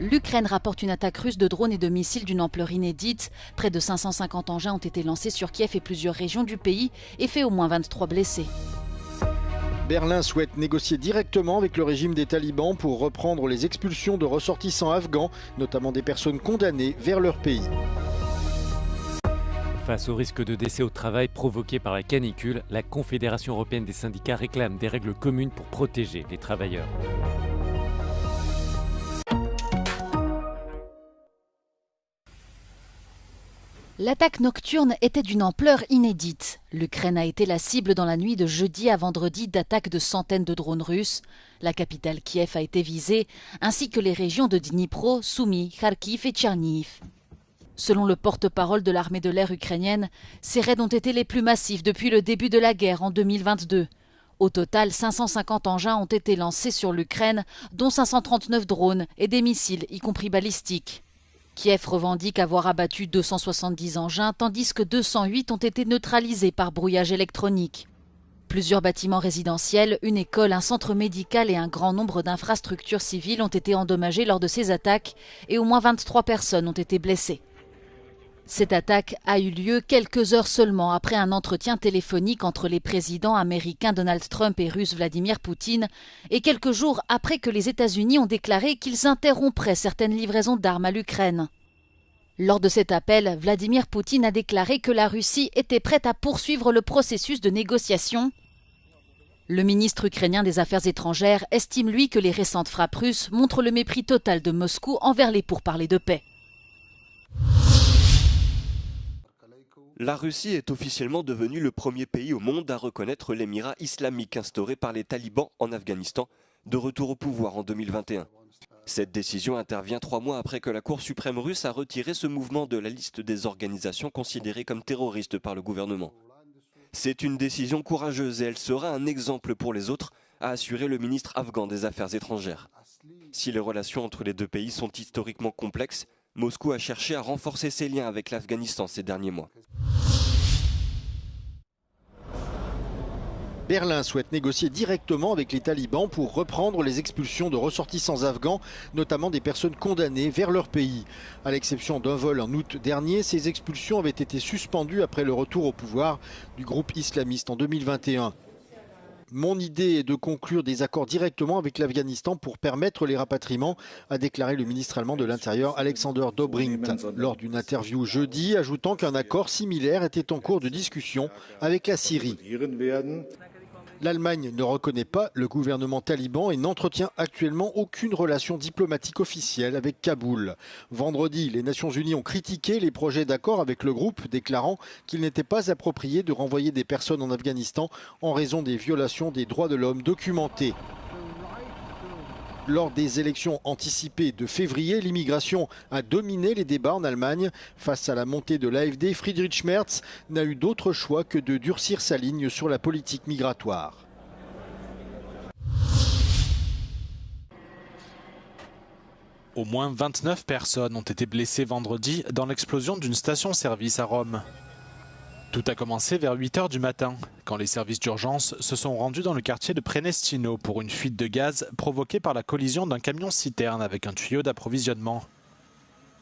L'Ukraine rapporte une attaque russe de drones et de missiles d'une ampleur inédite. Près de 550 engins ont été lancés sur Kiev et plusieurs régions du pays et fait au moins 23 blessés. Berlin souhaite négocier directement avec le régime des talibans pour reprendre les expulsions de ressortissants afghans, notamment des personnes condamnées, vers leur pays. Face au risque de décès au travail provoqué par la canicule, la Confédération européenne des syndicats réclame des règles communes pour protéger les travailleurs. L'attaque nocturne était d'une ampleur inédite. L'Ukraine a été la cible dans la nuit de jeudi à vendredi d'attaques de centaines de drones russes. La capitale Kiev a été visée, ainsi que les régions de Dnipro, Soumy, Kharkiv et Tchernihiv. Selon le porte-parole de l'armée de l'air ukrainienne, ces raids ont été les plus massifs depuis le début de la guerre en 2022. Au total, 550 engins ont été lancés sur l'Ukraine, dont 539 drones et des missiles, y compris balistiques. Kiev revendique avoir abattu 270 engins, tandis que 208 ont été neutralisés par brouillage électronique. Plusieurs bâtiments résidentiels, une école, un centre médical et un grand nombre d'infrastructures civiles ont été endommagés lors de ces attaques et au moins 23 personnes ont été blessées. Cette attaque a eu lieu quelques heures seulement après un entretien téléphonique entre les présidents américains Donald Trump et russe Vladimir Poutine et quelques jours après que les États-Unis ont déclaré qu'ils interrompraient certaines livraisons d'armes à l'Ukraine. Lors de cet appel, Vladimir Poutine a déclaré que la Russie était prête à poursuivre le processus de négociation. Le ministre ukrainien des Affaires étrangères estime lui que les récentes frappes russes montrent le mépris total de Moscou envers les pourparlers de paix. La Russie est officiellement devenue le premier pays au monde à reconnaître l'émirat islamique instauré par les talibans en Afghanistan, de retour au pouvoir en 2021. Cette décision intervient 3 mois après que la Cour suprême russe a retiré ce mouvement de la liste des organisations considérées comme terroristes par le gouvernement. C'est une décision courageuse et elle sera un exemple pour les autres, a assuré le ministre afghan des Affaires étrangères. Si les relations entre les deux pays sont historiquement complexes, Moscou a cherché à renforcer ses liens avec l'Afghanistan ces derniers mois. Berlin souhaite négocier directement avec les talibans pour reprendre les expulsions de ressortissants afghans, notamment des personnes condamnées, vers leur pays. À l'exception d'un vol en août dernier, ces expulsions avaient été suspendues après le retour au pouvoir du groupe islamiste en 2021. Mon idée est de conclure des accords directement avec l'Afghanistan pour permettre les rapatriements, a déclaré le ministre allemand de l'Intérieur Alexander Dobrindt lors d'une interview jeudi, ajoutant qu'un accord similaire était en cours de discussion avec la Syrie. L'Allemagne ne reconnaît pas le gouvernement taliban et n'entretient actuellement aucune relation diplomatique officielle avec Kaboul. Vendredi, les Nations Unies ont critiqué les projets d'accord avec le groupe, déclarant qu'il n'était pas approprié de renvoyer des personnes en Afghanistan en raison des violations des droits de l'homme documentées. Lors des élections anticipées de février, l'immigration a dominé les débats en Allemagne. Face à la montée de l'AfD, Friedrich Merz n'a eu d'autre choix que de durcir sa ligne sur la politique migratoire. Au moins 29 personnes ont été blessées vendredi dans l'explosion d'une station-service à Rome. Tout a commencé vers 8 h du matin, quand les services d'urgence se sont rendus dans le quartier de Prenestino pour une fuite de gaz provoquée par la collision d'un camion-citerne avec un tuyau d'approvisionnement.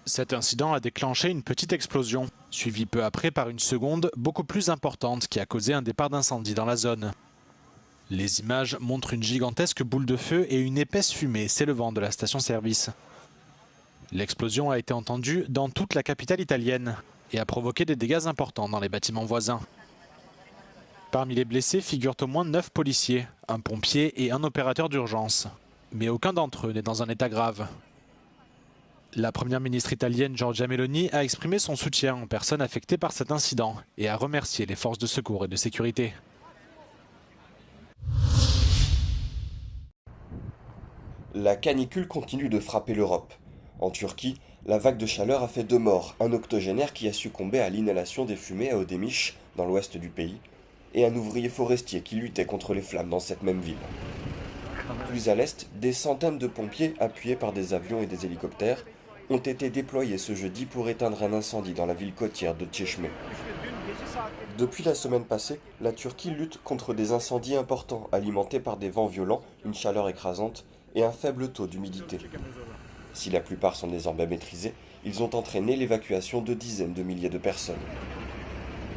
Cet incident a déclenché une petite explosion, suivie peu après par une seconde beaucoup plus importante qui a causé un départ d'incendie dans la zone. Les images montrent une gigantesque boule de feu et une épaisse fumée s'élevant de la station-service. L'explosion a été entendue dans toute la capitale italienne et a provoqué des dégâts importants dans les bâtiments voisins. Parmi les blessés figurent au moins 9 policiers, un pompier et un opérateur d'urgence. Mais aucun d'entre eux n'est dans un état grave. La première ministre italienne Giorgia Meloni a exprimé son soutien aux personnes affectées par cet incident et a remercié les forces de secours et de sécurité. La canicule continue de frapper l'Europe. En Turquie, la vague de chaleur a fait 2 morts, un octogénaire qui a succombé à l'inhalation des fumées à Ödemiş, dans l'ouest du pays, et un ouvrier forestier qui luttait contre les flammes dans cette même ville. Plus à l'est, des centaines de pompiers, appuyés par des avions et des hélicoptères, ont été déployés ce jeudi pour éteindre un incendie dans la ville côtière de Çeşme. Depuis la semaine passée, la Turquie lutte contre des incendies importants alimentés par des vents violents, une chaleur écrasante et un faible taux d'humidité. Si la plupart sont désormais maîtrisés, ils ont entraîné l'évacuation de dizaines de milliers de personnes.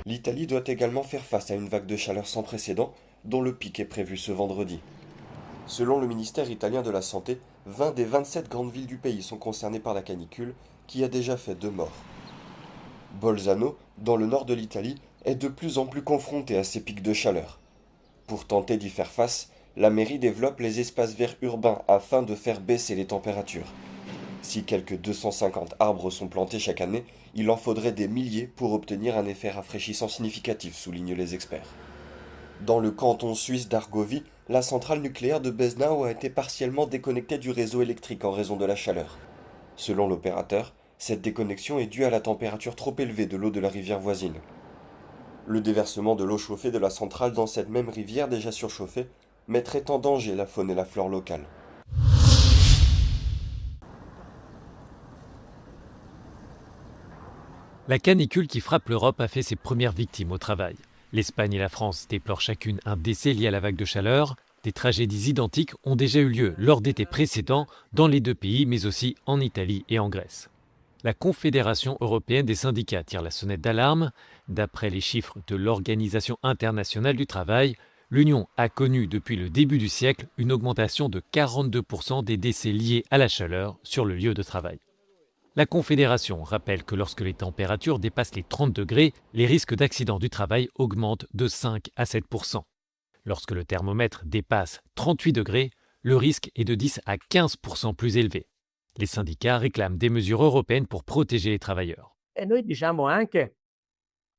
L'Italie doit également faire face à une vague de chaleur sans précédent, dont le pic est prévu ce vendredi. Selon le ministère italien de la Santé, 20 des 27 grandes villes du pays sont concernées par la canicule, qui a déjà fait 2 morts. Bolzano, dans le nord de l'Italie, est de plus en plus confronté à ces pics de chaleur. Pour tenter d'y faire face, la mairie développe les espaces verts urbains afin de faire baisser les températures. Si quelques 250 arbres sont plantés chaque année, il en faudrait des milliers pour obtenir un effet rafraîchissant significatif, soulignent les experts. Dans le canton suisse d'Argovie, la centrale nucléaire de Besnau a été partiellement déconnectée du réseau électrique en raison de la chaleur. Selon l'opérateur, cette déconnexion est due à la température trop élevée de l'eau de la rivière voisine. Le déversement de l'eau chauffée de la centrale dans cette même rivière déjà surchauffée mettrait en danger la faune et la flore locale. La canicule qui frappe l'Europe a fait ses premières victimes au travail. L'Espagne et la France déplorent chacune un décès lié à la vague de chaleur. Des tragédies identiques ont déjà eu lieu lors d'étés précédents dans les deux pays, mais aussi en Italie et en Grèce. La Confédération européenne des syndicats tire la sonnette d'alarme. D'après les chiffres de l'Organisation internationale du travail, l'Union a connu depuis le début du siècle une augmentation de 42% des décès liés à la chaleur sur le lieu de travail. La Confédération rappelle que lorsque les températures dépassent les 30 degrés, les risques d'accidents du travail augmentent de 5 à 7%. Lorsque le thermomètre dépasse 38 degrés, le risque est de 10 à 15% plus élevé. Les syndicats réclament des mesures européennes pour protéger les travailleurs. E noi diciamo anche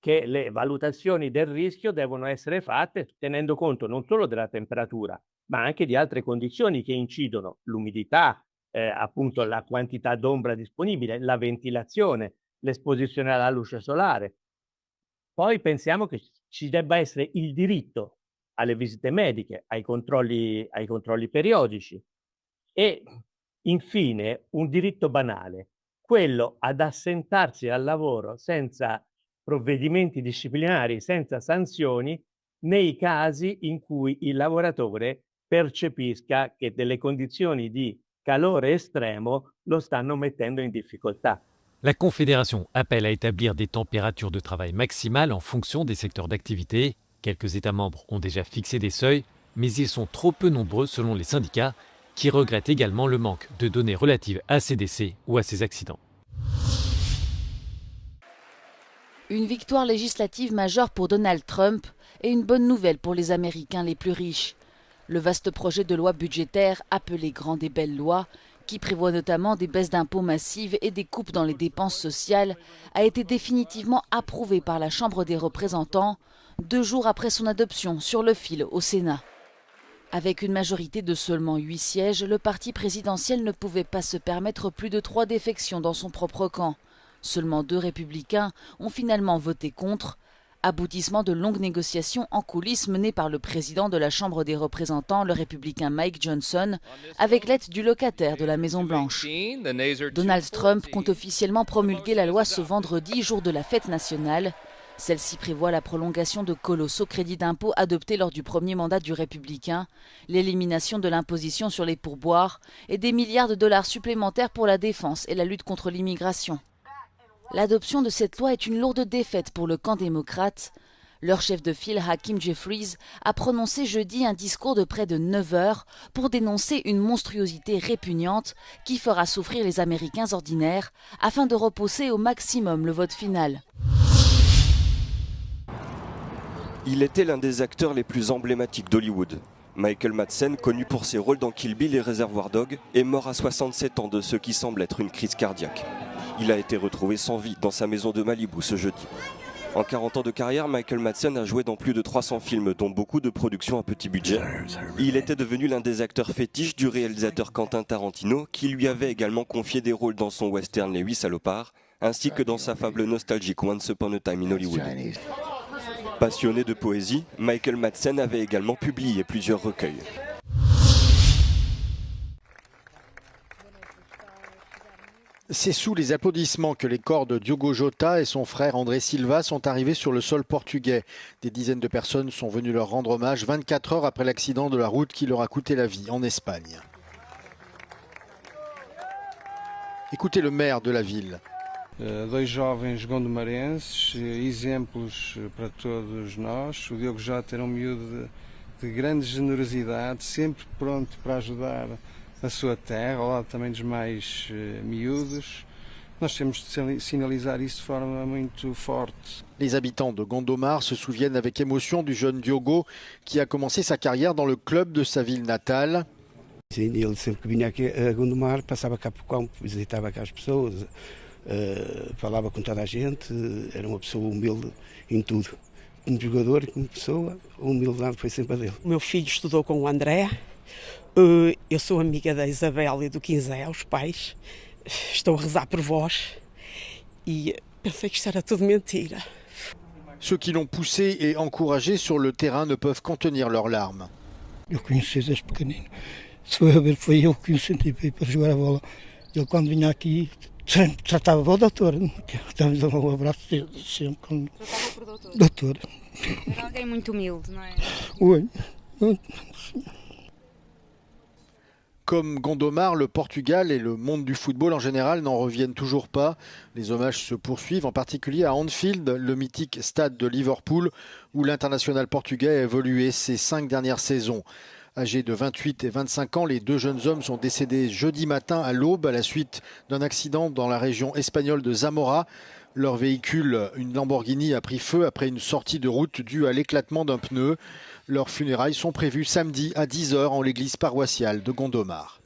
che le valutazioni del rischio devono essere fatte tenendo conto non solo della temperatura, ma anche di altre condizioni che incidono, l'umidità, appunto la quantità d'ombra disponibile, la ventilazione, l'esposizione alla luce solare. Poi pensiamo che ci debba essere il diritto alle visite mediche, ai controlli periodici e infine un diritto banale, quello ad assentarsi al lavoro senza provvedimenti disciplinari, senza sanzioni, nei casi in cui il lavoratore percepisca che delle condizioni di calore estremo lo stanno mettendo in difficoltà. La Confédération appelle à établir des températures de travail maximales en fonction des secteurs d'activité. Quelques États membres ont déjà fixé des seuils, mais ils sont trop peu nombreux selon les syndicats, qui regrettent également le manque de données relatives à ces décès ou à ces accidents. Une victoire législative majeure pour Donald Trump et une bonne nouvelle pour les Américains les plus riches. Le vaste projet de loi budgétaire, appelé Grande et Belle Loi, qui prévoit notamment des baisses d'impôts massives et des coupes dans les dépenses sociales, a été définitivement approuvé par la Chambre des représentants, 2 jours après son adoption sur le fil au Sénat. Avec une majorité de seulement 8 sièges, le parti présidentiel ne pouvait pas se permettre plus de 3 défections dans son propre camp. Seulement 2 républicains ont finalement voté contre, aboutissement de longues négociations en coulisses menées par le président de la Chambre des représentants, le républicain Mike Johnson, avec l'aide du locataire de la Maison-Blanche. Donald Trump compte officiellement promulguer la loi ce vendredi, jour de la fête nationale. Celle-ci prévoit la prolongation de colossaux crédits d'impôt adoptés lors du premier mandat du républicain, l'élimination de l'imposition sur les pourboires et des milliards de dollars supplémentaires pour la défense et la lutte contre l'immigration. L'adoption de cette loi est une lourde défaite pour le camp démocrate. Leur chef de file, Hakeem Jeffries, a prononcé jeudi un discours de près de 9 heures pour dénoncer une monstruosité répugnante qui fera souffrir les Américains ordinaires afin de repousser au maximum le vote final. Il était l'un des acteurs les plus emblématiques d'Hollywood. Michael Madsen, connu pour ses rôles dans Kill Bill et Reservoir Dogs, est mort à 67 ans de ce qui semble être une crise cardiaque. Il a été retrouvé sans vie dans sa maison de Malibu ce jeudi. En 40 ans de carrière, Michael Madsen a joué dans plus de 300 films, dont beaucoup de productions à petit budget. Il était devenu l'un des acteurs fétiches du réalisateur Quentin Tarantino, qui lui avait également confié des rôles dans son western Les 8 salopards, ainsi que dans sa fable nostalgique Once Upon a Time in Hollywood. Passionné de poésie, Michael Madsen avait également publié plusieurs recueils. C'est sous les applaudissements que les corps de Diogo Jota et son frère André Silva sont arrivés sur le sol portugais. Des dizaines de personnes sont venues leur rendre hommage 24 heures après l'accident de la route qui leur a coûté la vie en Espagne. Écoutez le maire de la ville. Dois jovens gondomarenses, exemplos para todos nós. O Diogo Jota era miúdo de grande generosidade, sempre pronto para ajudar a sua terra, ao lado também dos mais miúdos. Nós temos de sinalizar isso de forma muito forte. Les habitants de Gondomar se souviennent avec émotion du jeune Diogo qui a commencé sa carrière dans le club de sa ville natale. Sim, ele sempre que vinha aqui a Gondomar passava cá por campo, visitava cá as pessoas, falava com toda a gente, era uma pessoa humilde em tudo. Como jogador e como pessoa, a humildade foi sempre a dele. O meu filho estudou com o André, eu sou amiga da Isabel e do Quinzé, os pais. Estou a rezar por vós e pensei que isto era tudo mentira. Ceux qui l'ont poussé et encouragé sur le terrain ne peuvent contenir leurs larmes. Eu conheci desde pequenino. Se foi a ver, foi eu que o incentivei para jogar a bola. Ele, quando vinha aqui, sempre tratava o doutor. Estamos a dar um abraço sempre. Tratava por doutor? Doutor. Era alguém muito humilde, não é? Oui. Comme Gondomar, le Portugal et le monde du football en général n'en reviennent toujours pas. Les hommages se poursuivent, en particulier à Anfield, le mythique stade de Liverpool, où l'international portugais a évolué ces 5 dernières saisons. Âgés de 28 et 25 ans, les deux jeunes hommes sont décédés jeudi matin à l'aube à la suite d'un accident dans la région espagnole de Zamora. Leur véhicule, une Lamborghini, a pris feu après une sortie de route due à l'éclatement d'un pneu. Leurs funérailles sont prévues samedi à 10 h en l'église paroissiale de Gondomar.